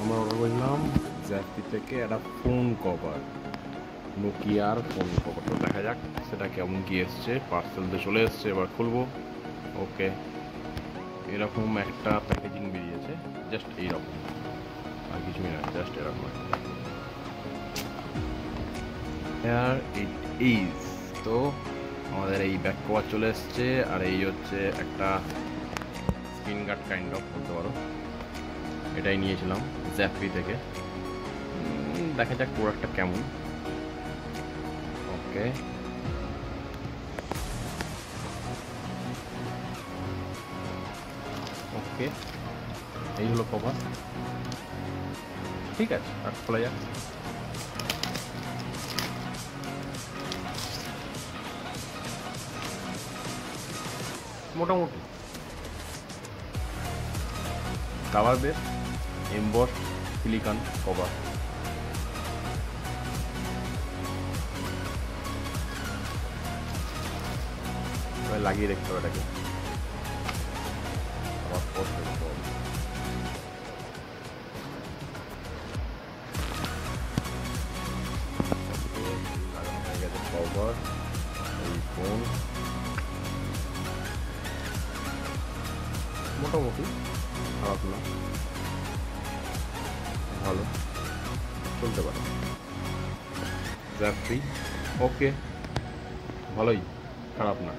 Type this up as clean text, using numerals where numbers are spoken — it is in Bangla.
আমরা অর্ডার করলাম জ্যাপি থেকে একটা ফোন কভার, নোকিয়ার ফোন কভার। তো দেখা যাক সেটা কেমন কি এসছে। পার্সেল তো চলে এসছে, এবার খুলবো। ওকে, এরকম একটা প্যাকেজিং বেরিয়েছে, জাস্ট এইরকম, আর কিছুই না, জাস্ট এরকম একটা। Here it is. তো আমাদের এই ব্যাক কভার চলে এসছে, আর এই হচ্ছে একটা স্ক্রিন গার্ড কাইন্ড অফ বলতে পারো। এটাই নিয়েছিলাম জ্যাপি থেকে। দেখা যাক প্রোডাক্টটা কেমন। ওকে, ওকে, এই হলো কভার। ঠিক আছে, আর খোলা যাক। মোটামুটি cover base, emboss silicone cover. লাগিয়ে দেখতে হবে এটাকে। আবার post করতে হবে। লাগানো হয়ে গেছে কভার। এই ফোন মোটামুটি খারাপ না, ভালো চলতে পারে। জ্যাপি ওকে, ভালোই, খারাপ না।